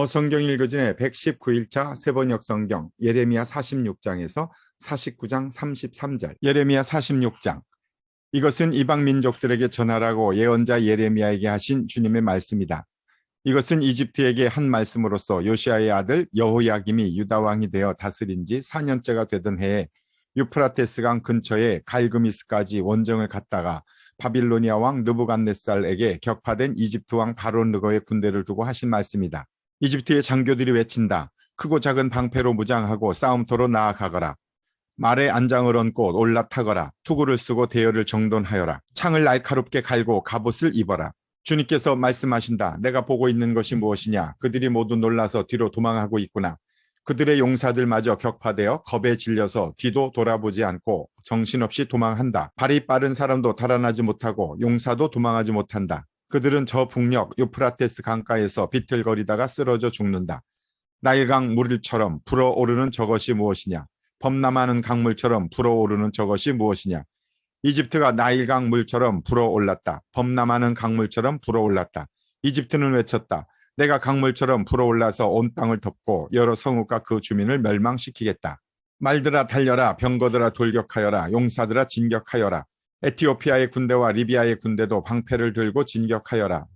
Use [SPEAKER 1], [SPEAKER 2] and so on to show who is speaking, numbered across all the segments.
[SPEAKER 1] 성경 읽어주의 119일차 세번역 성경 예레미야 46장에서 49장 33절. 예레미야 46장. 이것은 이방 민족들에게 전하라고 예언자 예레미야에게 하신 주님의 말씀이다. 이것은 이집트에게 한 말씀으로서 요시아의 아들 여호야김이 유다 왕이 되어 다스린 지 4년째가 되던 해에 유프라테스강 근처에 갈그미스까지 원정을 갔다가 바빌로니아 왕 느부갓네살에게 격파된 이집트 왕 바로 느고의 군대를 두고 하신 말씀이다. 이집트의 장교들이 외친다. 크고 작은 방패로 무장하고 싸움터로 나아가거라. 말에 안장을 얹고 올라타거라. 투구를 쓰고 대열을 정돈하여라. 창을 날카롭게 갈고 갑옷을 입어라. 주님께서 말씀하신다. 내가 보고 있는 것이 무엇이냐. 그들이 모두 놀라서 뒤로 도망하고 있구나. 그들의 용사들마저 격파되어 겁에 질려서 뒤도 돌아보지 않고 정신없이 도망한다. 발이 빠른 사람도 달아나지 못하고 용사도 도망하지 못한다. 그들은 저 북녘 유프라테스 강가에서 비틀거리다가 쓰러져 죽는다. 나일강 물처럼 불어오르는 저것이 무엇이냐. 범람하는 강물처럼 불어오르는 저것이 무엇이냐. 이집트가 나일강 물처럼 불어올랐다. 범람하는 강물처럼 불어올랐다. 이집트는 외쳤다. 내가 강물처럼 불어올라서 온 땅을 덮고 여러 성읍과 그 주민을 멸망시키겠다. 말들아 달려라. 병거들아 돌격하여라. 용사들아 진격하여라. 에티오피아의 군대와 리비아의 군대도 방패를 들고 진격하여라.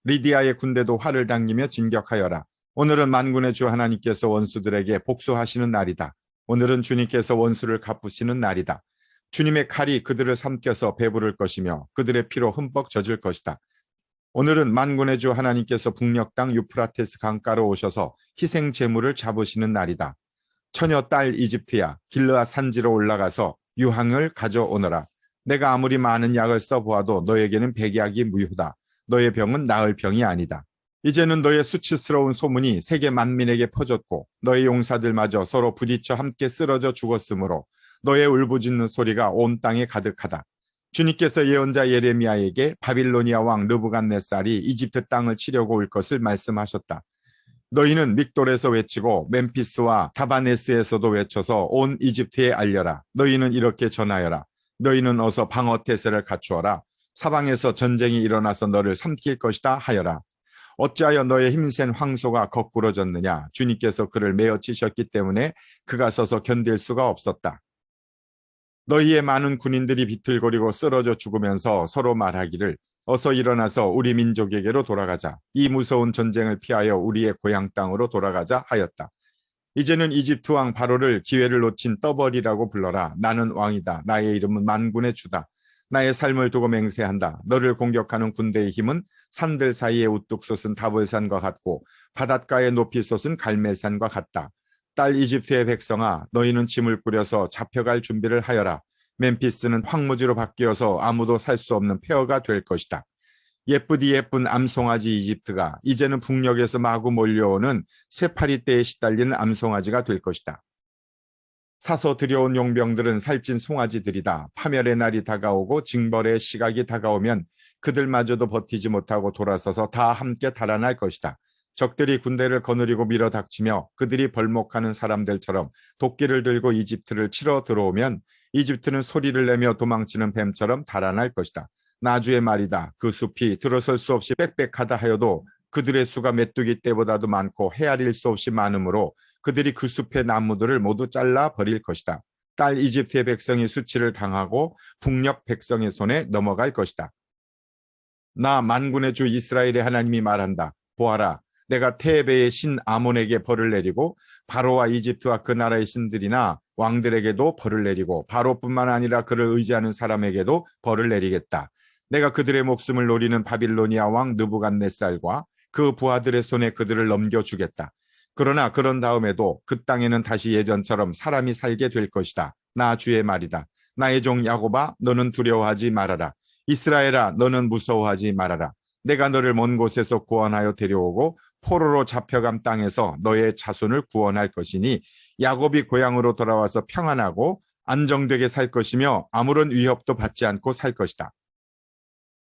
[SPEAKER 1] 리디아의 군대도 활을 당기며 진격하여라. 오늘은 만군의 주 하나님께서 원수들에게 복수하시는 날이다. 오늘은 주님께서 원수를 갚으시는 날이다. 주님의 칼이 그들을 삼켜서 배부를 것이며 그들의 피로 흠뻑 젖을 것이다. 오늘은 만군의 주 하나님께서 북녘 땅 유프라테스 강가로 오셔서 희생 제물을 잡으시는 날이다. 처녀 딸 이집트야, 길르앗 산지로 올라가서 유황을 가져오너라. 내가 아무리 많은 약을 써보아도 너에게는 백약이 무효다. 너의 병은 나을 병이 아니다. 이제는 너의 수치스러운 소문이 세계 만민에게 퍼졌고 너의 용사들마저 서로 부딪혀 함께 쓰러져 죽었으므로 너의 울부짖는 소리가 온 땅에 가득하다. 주님께서 예언자 예레미야에게 바빌로니아 왕 느부갓네살이 이집트 땅을 치려고 올 것을 말씀하셨다. 너희는 믹돌에서 외치고 멤피스와 다바네스에서도 외쳐서 온 이집트에 알려라. 너희는 이렇게 전하여라. 너희는 어서 방어태세를 갖추어라. 사방에서 전쟁이 일어나서 너를 삼킬 것이다 하여라. 어찌하여 너의 힘센 황소가 거꾸러졌느냐. 주님께서 그를 메어 치셨기 때문에 그가 서서 견딜 수가 없었다. 너희의 많은 군인들이 비틀거리고 쓰러져 죽으면서 서로 말하기를 어서 일어나서 우리 민족에게로 돌아가자. 이 무서운 전쟁을 피하여 우리의 고향 땅으로 돌아가자 하였다. 이제는 이집트 왕 바로를 기회를 놓친 떠벌이라고 불러라. 나는 왕이다. 나의 이름은 만군의 주다. 나의 삶을 두고 맹세한다. 너를 공격하는 군대의 힘은 산들 사이에 우뚝 솟은 다볼산과 같고 바닷가에 높이 솟은 갈멜산과 같다. 딸 이집트의 백성아, 너희는 짐을 꾸려서 잡혀갈 준비를 하여라. 멤피스는 황무지로 바뀌어서 아무도 살 수 없는 폐허가 될 것이다. 예쁘디 예쁜 암송아지 이집트가 이제는 북녘에서 마구 몰려오는 쇠파리떼에 시달리는 암송아지가 될 것이다. 사서 들여온 용병들은 살찐 송아지들이다. 파멸의 날이 다가오고 징벌의 시각이 다가오면 그들마저도 버티지 못하고 돌아서서 다 함께 달아날 것이다. 적들이 군대를 거느리고 밀어닥치며 그들이 벌목하는 사람들처럼 도끼를 들고 이집트를 치러 들어오면 이집트는 소리를 내며 도망치는 뱀처럼 달아날 것이다. 나주의 말이다. 그 숲이 들어설 수 없이 빽빽하다 하여도 그들의 수가 메뚜기 떼보다도 많고 헤아릴 수 없이 많으므로 그들이 그 숲의 나무들을 모두 잘라 버릴 것이다. 딸 이집트의 백성이 수치를 당하고 북녘 백성의 손에 넘어갈 것이다. 나 만군의 주 이스라엘의 하나님이 말한다. 보아라. 내가 테베의 신 아몬에게 벌을 내리고 바로와 이집트와 그 나라의 신들이나 왕들에게도 벌을 내리고 바로뿐만 아니라 그를 의지하는 사람에게도 벌을 내리겠다. 내가 그들의 목숨을 노리는 바빌로니아 왕 느부갓네살과 그 부하들의 손에 그들을 넘겨주겠다. 그러나 그런 다음에도 그 땅에는 다시 예전처럼 사람이 살게 될 것이다. 나 주의 말이다. 나의 종 야곱아, 너는 두려워하지 말아라. 이스라엘아, 너는 무서워하지 말아라. 내가 너를 먼 곳에서 구원하여 데려오고 포로로 잡혀간 땅에서 너의 자손을 구원할 것이니 야곱이 고향으로 돌아와서 평안하고 안정되게 살 것이며 아무런 위협도 받지 않고 살 것이다.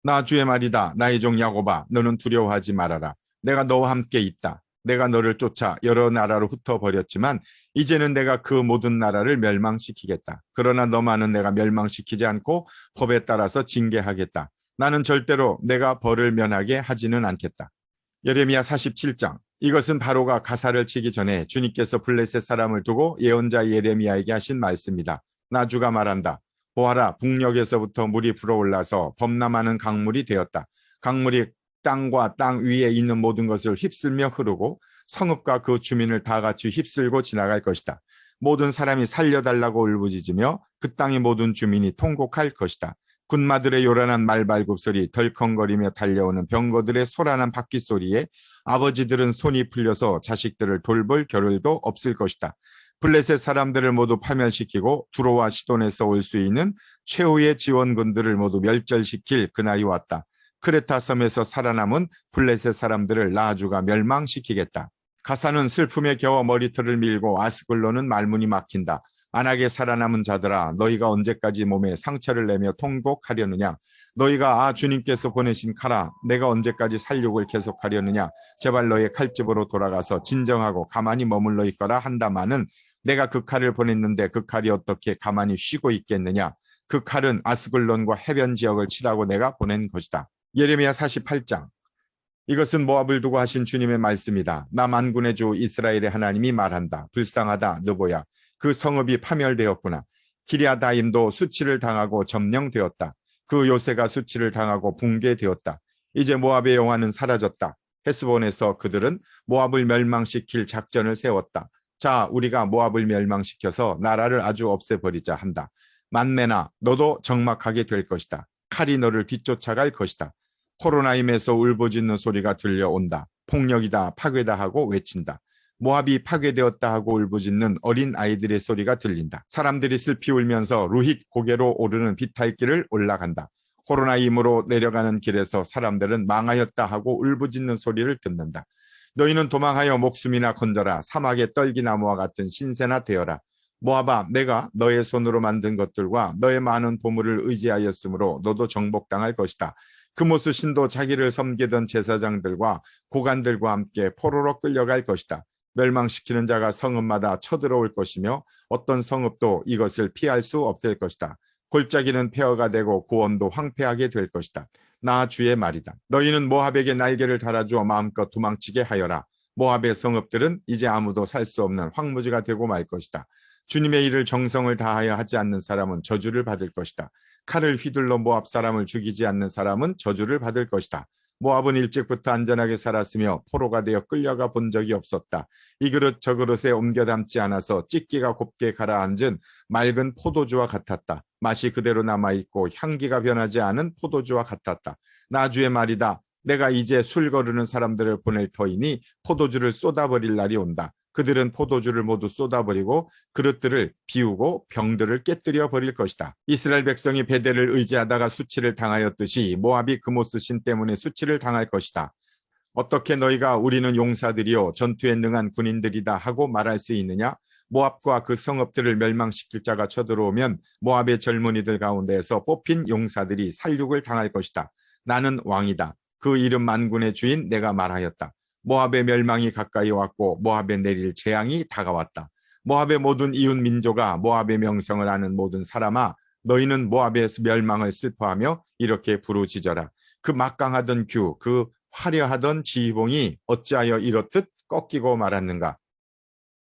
[SPEAKER 1] 나 주의 말이다. 나의 종 야곱아, 너는 두려워하지 말아라. 내가 너와 함께 있다. 내가 너를 쫓아 여러 나라로 흩어버렸지만 이제는 내가 그 모든 나라를 멸망시키겠다. 그러나 너만은 내가 멸망시키지 않고 법에 따라서 징계하겠다. 나는 절대로 내가 벌을 면하게 하지는 않겠다. 예레미야 47장. 이것은 바로가 가사를 치기 전에 주님께서 블레셋 사람을 두고 예언자 예레미야에게 하신 말씀이다. 나주가 말한다. 보아라, 북녘에서부터 물이 불어올라서 범람하는 강물이 되었다. 강물이 땅과 땅 위에 있는 모든 것을 휩쓸며 흐르고 성읍과 그 주민을 다 같이 휩쓸고 지나갈 것이다. 모든 사람이 살려달라고 울부짖으며 그 땅의 모든 주민이 통곡할 것이다. 군마들의 요란한 말발굽 소리, 덜컹거리며 달려오는 병거들의 소란한 바퀴 소리에 아버지들은 손이 풀려서 자식들을 돌볼 겨를도 없을 것이다. 블레셋 사람들을 모두 파멸시키고 두로와 시돈에서 올 수 있는 최후의 지원군들을 모두 멸절시킬 그날이 왔다. 크레타 섬에서 살아남은 블레셋 사람들을 나주가 멸망시키겠다. 가사는 슬픔에 겨워 머리털을 밀고 아스글론은 말문이 막힌다. 안하게 살아남은 자들아, 너희가 언제까지 몸에 상처를 내며 통곡하려느냐? 너희가 주님께서 보내신 칼아, 내가 언제까지 살육을 계속하려느냐? 제발 너의 칼집으로 돌아가서 진정하고 가만히 머물러 있거라 한다마는 내가 그 칼을 보냈는데 그 칼이 어떻게 가만히 쉬고 있겠느냐? 그 칼은 아스글론과 해변 지역을 치라고 내가 보낸 것이다. 예레미야 48장. 이것은 모압을 두고 하신 주님의 말씀이다. 나 만군의 주 이스라엘의 하나님이 말한다. 불쌍하다 느보야. 그 성읍이 파멸되었구나. 기리아다임도 수치를 당하고 점령되었다. 그 요새가 수치를 당하고 붕괴되었다. 이제 모압의 영화는 사라졌다. 헤스본에서 그들은 모압을 멸망시킬 작전을 세웠다. 자, 우리가 모압을 멸망시켜서 나라를 아주 없애버리자 한다. 만메나, 너도 적막하게 될 것이다. 칼이 너를 뒤쫓아갈 것이다. 코로나임에서 울부짖는 소리가 들려온다. 폭력이다, 파괴다 하고 외친다. 모압이 파괴되었다 하고 울부짖는 어린 아이들의 소리가 들린다. 사람들이 슬피 울면서 루힛 고개로 오르는 비탈길을 올라간다. 코로나임으로 내려가는 길에서 사람들은 망하였다 하고 울부짖는 소리를 듣는다. 너희는 도망하여 목숨이나 건져라. 사막의 떨기나무와 같은 신세나 되어라. 모압아, 내가 너의 손으로 만든 것들과 너의 많은 보물을 의지하였으므로 너도 정복당할 것이다. 그모스 신도 자기를 섬기던 제사장들과 고관들과 함께 포로로 끌려갈 것이다. 멸망시키는 자가 성읍마다 쳐들어올 것이며 어떤 성읍도 이것을 피할 수 없을 것이다. 골짜기는 폐허가 되고 고원도 황폐하게 될 것이다. 나 주의 말이다. 너희는 모압에게 날개를 달아주어 마음껏 도망치게 하여라. 모압의 성읍들은 이제 아무도 살 수 없는 황무지가 되고 말 것이다. 주님의 일을 정성을 다하여 하지 않는 사람은 저주를 받을 것이다. 칼을 휘둘러 모압 사람을 죽이지 않는 사람은 저주를 받을 것이다. 모압은 일찍부터 안전하게 살았으며 포로가 되어 끌려가 본 적이 없었다. 이 그릇 저 그릇에 옮겨 담지 않아서 찢기가 곱게 가라앉은 맑은 포도주와 같았다. 맛이 그대로 남아있고 향기가 변하지 않은 포도주와 같았다. 나 주의 말이다. 내가 이제 술 거르는 사람들을 보낼 터이니 포도주를 쏟아버릴 날이 온다. 그들은 포도주를 모두 쏟아버리고 그릇들을 비우고 병들을 깨뜨려 버릴 것이다. 이스라엘 백성이 베델을 의지하다가 수치를 당하였듯이 모압이 그모스 신 때문에 수치를 당할 것이다. 어떻게 너희가 우리는 용사들이요 전투에 능한 군인들이다 하고 말할 수 있느냐? 모압과 그 성읍들을 멸망시킬 자가 쳐들어오면 모압의 젊은이들 가운데에서 뽑힌 용사들이 살육을 당할 것이다. 나는 왕이다. 그 이름 만군의 주인 내가 말하였다. 모압의 멸망이 가까이 왔고 모압에 내릴 재앙이 다가왔다. 모압의 모든 이웃 민족아, 모압의 명성을 아는 모든 사람아, 너희는 모압의 멸망을 슬퍼하며 이렇게 부르짖어라. 그 막강하던 규, 그 화려하던 지휘봉이 어찌하여 이렇듯 꺾이고 말았는가.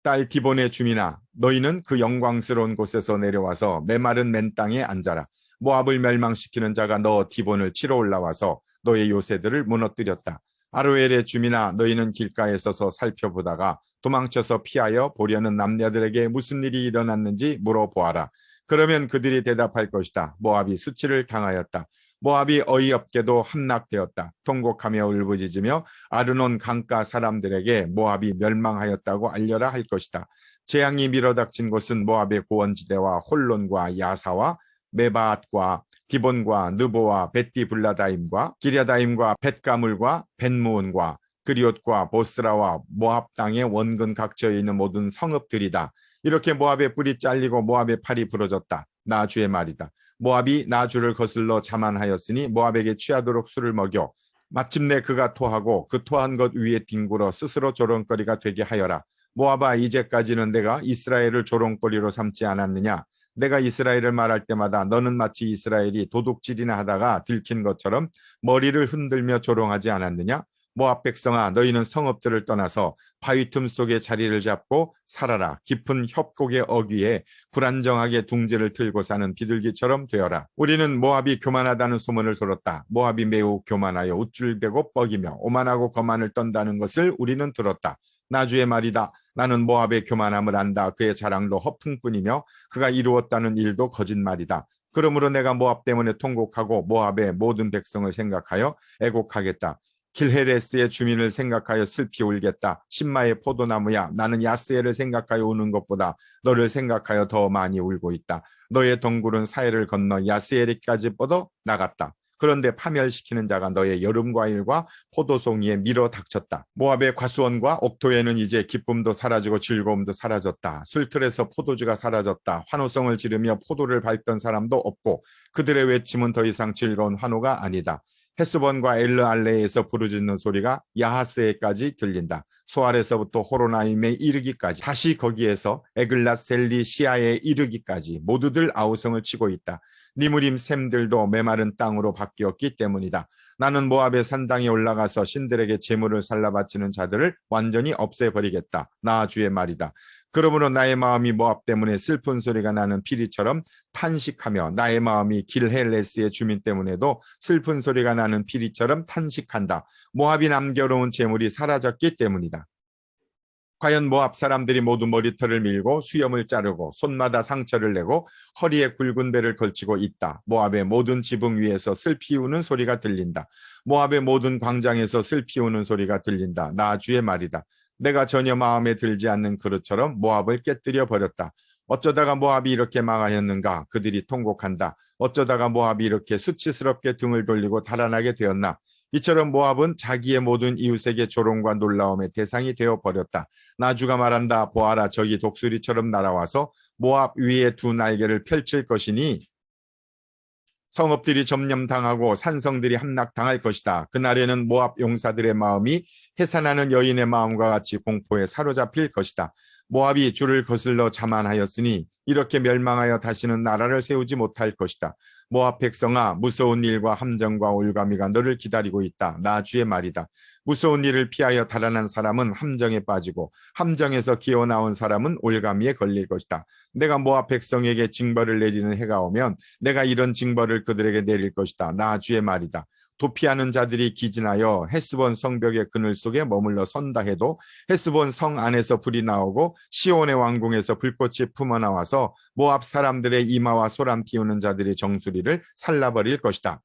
[SPEAKER 1] 딸 디본의 주민아, 너희는 그 영광스러운 곳에서 내려와서 메마른 맨 땅에 앉아라. 모압을 멸망시키는 자가 너 디본을 치러 올라와서 너의 요새들을 무너뜨렸다. 아로엘의 주민아, 너희는 길가에 서서 살펴보다가 도망쳐서 피하여 보려는 남녀들에게 무슨 일이 일어났는지 물어보아라. 그러면 그들이 대답할 것이다. 모압이 수치를 당하였다. 모압이 어이없게도 함락되었다. 통곡하며 울부짖으며 아르논 강가 사람들에게 모압이 멸망하였다고 알려라 할 것이다. 재앙이 밀어닥친 곳은 모압의 고원지대와 홀론과 야사와 메바앗과 디본과 느보와 벳디블라다임과 기랴다임과 벳가물과 벳무온과 그리옷과 보스라와 모압 땅의 원근 각처에 있는 모든 성읍들이다. 이렇게 모압의 뿔이 잘리고 모압의 팔이 부러졌다. 나 주의 말이다. 모압이 나 주를 거슬러 자만하였으니 모압에게 취하도록 술을 먹여 마침내 그가 토하고 그 토한 것 위에 뒹굴어 스스로 조롱거리가 되게 하여라. 모압아, 이제까지는 내가 이스라엘을 조롱거리로 삼지 않았느냐? 내가 이스라엘을 말할 때마다 너는 마치 이스라엘이 도둑질이나 하다가 들킨 것처럼 머리를 흔들며 조롱하지 않았느냐? 모압 백성아, 너희는 성읍들을 떠나서 바위 틈 속에 자리를 잡고 살아라. 깊은 협곡의 어귀에 불안정하게 둥지를 틀고 사는 비둘기처럼 되어라. 우리는 모압이 교만하다는 소문을 들었다. 모압이 매우 교만하여 우쭐대고 뻐기며 오만하고 거만을 떤다는 것을 우리는 들었다. 나주의 말이다. 나는 모압의 교만함을 안다. 그의 자랑도 허풍뿐이며 그가 이루었다는 일도 거짓말이다. 그러므로 내가 모압 때문에 통곡하고 모압의 모든 백성을 생각하여 애곡하겠다. 길헤레스의 주민을 생각하여 슬피 울겠다. 신마의 포도나무야, 나는 야스엘을 생각하여 우는 것보다 너를 생각하여 더 많이 울고 있다. 너의 덩굴은 사해를 건너 야스엘까지 뻗어 나갔다. 그런데 파멸시키는 자가 너의 여름과일과 포도송이에 밀어 닥쳤다. 모압의 과수원과 옥토에는 이제 기쁨도 사라지고 즐거움도 사라졌다. 술틀에서 포도주가 사라졌다. 환호성을 지르며 포도를 밟던 사람도 없고 그들의 외침은 더 이상 즐거운 환호가 아니다. 헤스본과 엘르알레에서 부르짖는 소리가 야하스에까지 들린다. 소알에서부터 호로나임에 이르기까지, 다시 거기에서 에글랏 셀리시아에 이르기까지 모두들 아우성을 치고 있다. 니무림 샘들도 메마른 땅으로 바뀌었기 때문이다. 나는 모압의 산당에 올라가서 신들에게 제물을 살라 바치는 자들을 완전히 없애버리겠다. 나 주의 말이다. 그러므로 나의 마음이 모압 때문에 슬픈 소리가 나는 피리처럼 탄식하며 나의 마음이 길헬레스의 주민 때문에도 슬픈 소리가 나는 피리처럼 탄식한다. 모압이 남겨놓은 재물이 사라졌기 때문이다. 과연 모압 사람들이 모두 머리털을 밀고 수염을 자르고 손마다 상처를 내고 허리에 굵은 배를 걸치고 있다. 모압의 모든 지붕 위에서 슬피 우는 소리가 들린다. 모압의 모든 광장에서 슬피 우는 소리가 들린다. 나 주의 말이다. 내가 전혀 마음에 들지 않는 그릇처럼 모압을 깨뜨려 버렸다. 어쩌다가 모압이 이렇게 망하였는가? 그들이 통곡한다. 어쩌다가 모압이 이렇게 수치스럽게 등을 돌리고 달아나게 되었나? 이처럼 모압은 자기의 모든 이웃에게 조롱과 놀라움의 대상이 되어버렸다. 나주가 말한다. 보아라, 저기 독수리처럼 날아와서 모압 위에 두 날개를 펼칠 것이니 성읍들이 점령당하고 산성들이 함락당할 것이다. 그날에는 모압 용사들의 마음이 해산하는 여인의 마음과 같이 공포에 사로잡힐 것이다. 모압이 주를 거슬러 자만하였으니 이렇게 멸망하여 다시는 나라를 세우지 못할 것이다. 모압 백성아, 무서운 일과 함정과 올가미가 너를 기다리고 있다. 나 주의 말이다. 무서운 일을 피하여 달아난 사람은 함정에 빠지고 함정에서 기어나온 사람은 올가미에 걸릴 것이다. 내가 모압 백성에게 징벌을 내리는 해가 오면 내가 이런 징벌을 그들에게 내릴 것이다. 나 주의 말이다. 도피하는 자들이 기진하여 헤스본 성벽의 그늘 속에 머물러 선다 해도 헤스본 성 안에서 불이 나오고 시온의 왕궁에서 불꽃이 품어나와서 모압 사람들의 이마와 소란 피우는 자들이 정수리를 살라버릴 것이다.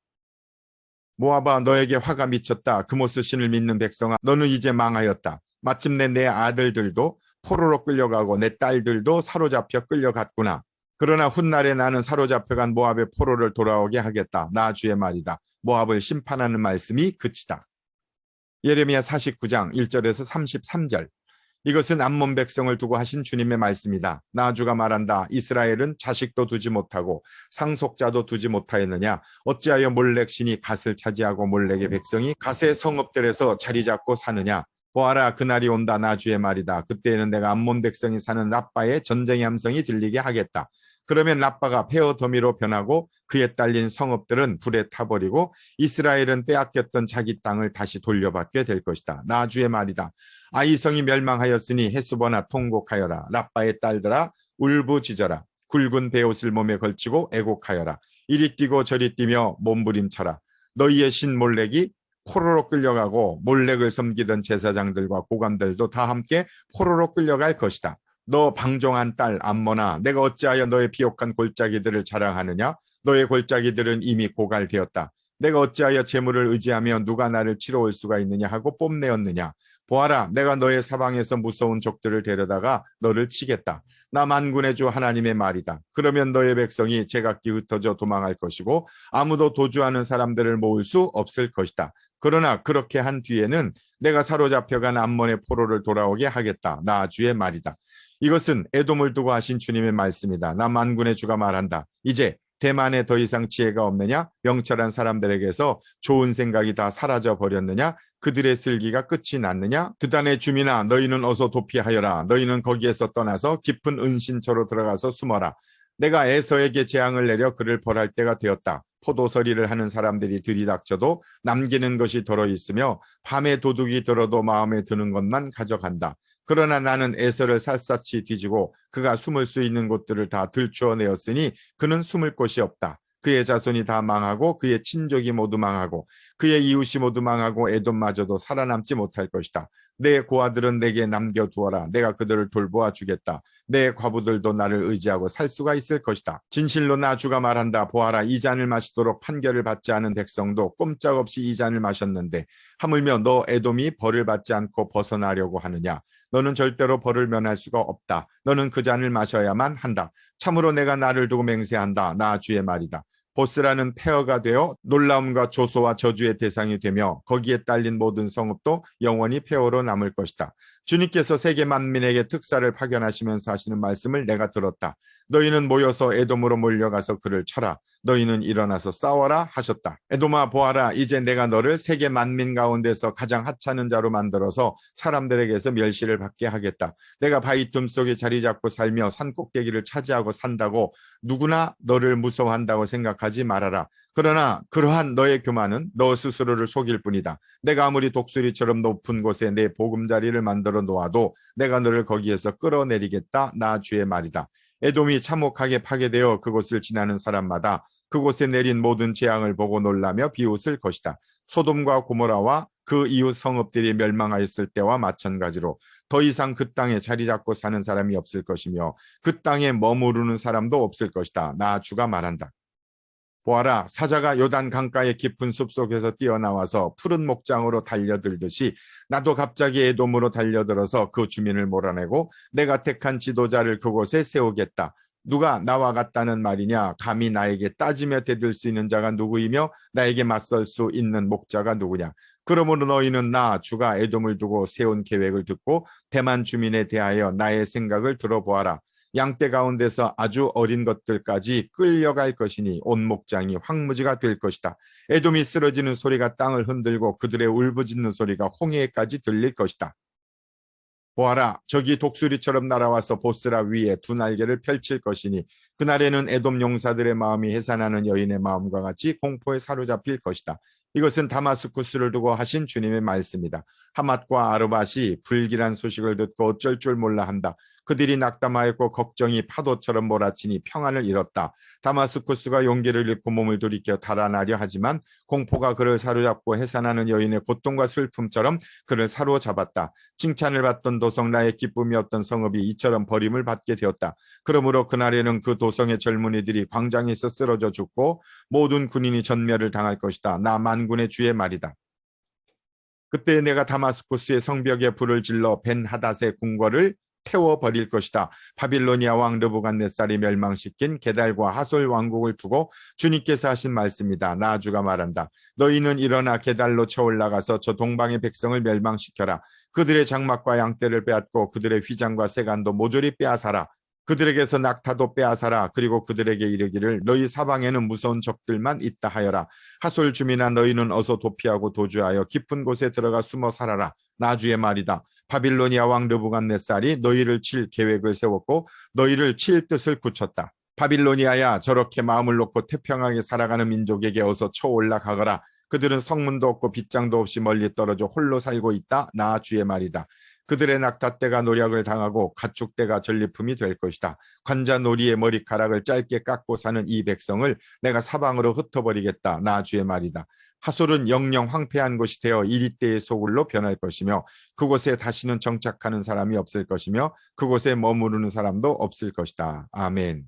[SPEAKER 1] 모압아, 너에게 화가 미쳤다. 그모스 신을 믿는 백성아, 너는 이제 망하였다. 마침내 내 아들들도 포로로 끌려가고 내 딸들도 사로잡혀 끌려갔구나. 그러나 훗날에 나는 사로잡혀간 모압의 포로를 돌아오게 하겠다. 나 주의 말이다. 모압을 심판하는 말씀이 그치다. 예레미야 49장 1절에서 33절. 이것은 암몬 백성을 두고 하신 주님의 말씀이다. 나 주가 말한다. 이스라엘은 자식도 두지 못하고 상속자도 두지 못하였느냐? 어찌하여 몰렉 신이 갓을 차지하고 몰렉의 백성이 갓의 성읍들에서 자리 잡고 사느냐? 보아라, 그날이 온다. 나 주의 말이다. 그때에는 내가 암몬 백성이 사는 라빠의 전쟁의 함성이 들리게 하겠다. 그러면 라빠가 폐허 더미로 변하고 그에 딸린 성읍들은 불에 타버리고 이스라엘은 빼앗겼던 자기 땅을 다시 돌려받게 될 것이다. 나 주의 말이다. 아이성이 멸망하였으니 헤스보나 통곡하여라. 라빠의 딸들아 울부짖어라. 굵은 베옷을 몸에 걸치고 애곡하여라. 이리 뛰고 저리 뛰며 몸부림쳐라. 너희의 신 몰렉이 포로로 끌려가고 몰렉을 섬기던 제사장들과 고관들도 다 함께 포로로 끌려갈 것이다. 너 방종한 딸 암몬아, 내가 어찌하여 너의 비옥한 골짜기들을 자랑하느냐? 너의 골짜기들은 이미 고갈되었다. 내가 어찌하여 재물을 의지하며 누가 나를 치러 올 수가 있느냐 하고 뽐내었느냐? 보아라, 내가 너의 사방에서 무서운 족들을 데려다가 너를 치겠다. 나 만군의 주 하나님의 말이다. 그러면 너의 백성이 제각기 흩어져 도망할 것이고 아무도 도주하는 사람들을 모을 수 없을 것이다. 그러나 그렇게 한 뒤에는 내가 사로잡혀간 암몬의 포로를 돌아오게 하겠다. 나 주의 말이다. 이것은 에돔을 두고 하신 주님의 말씀이다. 나 만군의 주가 말한다. 이제 대만에 더 이상 지혜가 없느냐? 명철한 사람들에게서 좋은 생각이 다 사라져 버렸느냐? 그들의 슬기가 끝이 났느냐? 드단의 주민아, 너희는 어서 도피하여라. 너희는 거기에서 떠나서 깊은 은신처로 들어가서 숨어라. 내가 에서에게 재앙을 내려 그를 벌할 때가 되었다. 포도서리를 하는 사람들이 들이닥쳐도 남기는 것이 덜어 있으며 밤에 도둑이 들어도 마음에 드는 것만 가져간다. 그러나 나는 에서를 샅샅이 뒤지고 그가 숨을 수 있는 곳들을 다 들추어내었으니 그는 숨을 곳이 없다. 그의 자손이 다 망하고 그의 친족이 모두 망하고 그의 이웃이 모두 망하고 에돔마저도 살아남지 못할 것이다. 내 고아들은 내게 남겨두어라. 내가 그들을 돌보아 주겠다. 내 과부들도 나를 의지하고 살 수가 있을 것이다. 진실로 나 주가 말한다. 보아라, 이 잔을 마시도록 판결을 받지 않은 백성도 꼼짝없이 이 잔을 마셨는데 하물며 너 에돔이 벌을 받지 않고 벗어나려고 하느냐. 너는 절대로 벌을 면할 수가 없다. 너는 그 잔을 마셔야만 한다. 참으로 내가 나를 두고 맹세한다. 나 주의 말이다. 보스라는 폐허가 되어 놀라움과 조소와 저주의 대상이 되며 거기에 딸린 모든 성읍도 영원히 폐허로 남을 것이다. 주님께서 세계 만민에게 특사를 파견하시면서 하시는 말씀을 내가 들었다. 너희는 모여서 에돔으로 몰려가서 그를 쳐라. 너희는 일어나서 싸워라 하셨다. 에돔아, 보아라, 이제 내가 너를 세계 만민 가운데서 가장 하찮은 자로 만들어서 사람들에게서 멸시를 받게 하겠다. 내가 바위 틈 속에 자리 잡고 살며 산 꼭대기를 차지하고 산다고 누구나 너를 무서워한다고 생각하지 말아라. 그러나 그러한 너의 교만은 너 스스로를 속일 뿐이다. 내가 아무리 독수리처럼 높은 곳에 내 보금자리를 만들어 놓아도 내가 너를 거기에서 끌어내리겠다. 나 주의 말이다. 에돔이 참혹하게 파괴되어 그곳을 지나는 사람마다 그곳에 내린 모든 재앙을 보고 놀라며 비웃을 것이다. 소돔과 고모라와 그 이웃 성읍들이 멸망하였을 때와 마찬가지로 더 이상 그 땅에 자리 잡고 사는 사람이 없을 것이며 그 땅에 머무르는 사람도 없을 것이다. 나 주가 말한다. 보아라, 사자가 요단 강가의 깊은 숲속에서 뛰어나와서 푸른 목장으로 달려들듯이 나도 갑자기 에돔으로 달려들어서 그 주민을 몰아내고 내가 택한 지도자를 그곳에 세우겠다. 누가 나와 같다는 말이냐? 감히 나에게 따지며 대들 수 있는 자가 누구이며 나에게 맞설 수 있는 목자가 누구냐? 그러므로 너희는 나 주가 에돔을 두고 세운 계획을 듣고 대만 주민에 대하여 나의 생각을 들어보아라. 양떼 가운데서 아주 어린 것들까지 끌려갈 것이니 온 목장이 황무지가 될 것이다. 에돔이 쓰러지는 소리가 땅을 흔들고 그들의 울부짖는 소리가 홍해까지 들릴 것이다. 보아라, 저기 독수리처럼 날아와서 보스라 위에 두 날개를 펼칠 것이니 그날에는 에돔 용사들의 마음이 해산하는 여인의 마음과 같이 공포에 사로잡힐 것이다. 이것은 다마스쿠스를 두고 하신 주님의 말씀이다. 하맛과 아르밧이 불길한 소식을 듣고 어쩔 줄 몰라 한다. 그들이 낙담하였고 걱정이 파도처럼 몰아치니 평안을 잃었다. 다마스쿠스가 용기를 잃고 몸을 돌이켜 달아나려 하지만 공포가 그를 사로잡고 해산하는 여인의 고통과 슬픔처럼 그를 사로잡았다. 칭찬을 받던 도성 나의 기쁨이었던 성읍이 이처럼 버림을 받게 되었다. 그러므로 그날에는 그 도성의 젊은이들이 광장에서 쓰러져 죽고 모든 군인이 전멸을 당할 것이다. 나 만군의 주의 말이다. 그때 내가 다마스쿠스의 성벽에 불을 질러 벤하닷의 궁궐을 태워버릴 것이다. 바빌로니아 왕 느부갓네살이 멸망시킨 게달과 하솔 왕국을 두고 주님께서 하신 말씀이다. 나 주가 말한다. 너희는 일어나 게달로 쳐올라가서 저 동방의 백성을 멸망시켜라. 그들의 장막과 양떼를 빼앗고 그들의 휘장과 세간도 모조리 빼앗아라. 그들에게서 낙타도 빼앗아라. 그리고 그들에게 이르기를 너희 사방에는 무서운 적들만 있다 하여라. 하솔 주민아, 너희는 어서 도피하고 도주하여 깊은 곳에 들어가 숨어 살아라. 나 주의 말이다. 바빌로니아 왕 느부갓네살이 너희를 칠 계획을 세웠고 너희를 칠 뜻을 굳혔다. 바빌로니아야, 저렇게 마음을 놓고 태평하게 살아가는 민족에게 어서 쳐올라가거라. 그들은 성문도 없고 빗장도 없이 멀리 떨어져 홀로 살고 있다. 나 주의 말이다. 그들의 낙타떼가 노략을 당하고 가축떼가 전리품이 될 것이다. 관자놀이의 머리카락을 짧게 깎고 사는 이 백성을 내가 사방으로 흩어버리겠다. 나 주의 말이다. 하솔은 영영 황폐한 곳이 되어 이리떼의 소굴로 변할 것이며 그곳에 다시는 정착하는 사람이 없을 것이며 그곳에 머무르는 사람도 없을 것이다. 아멘.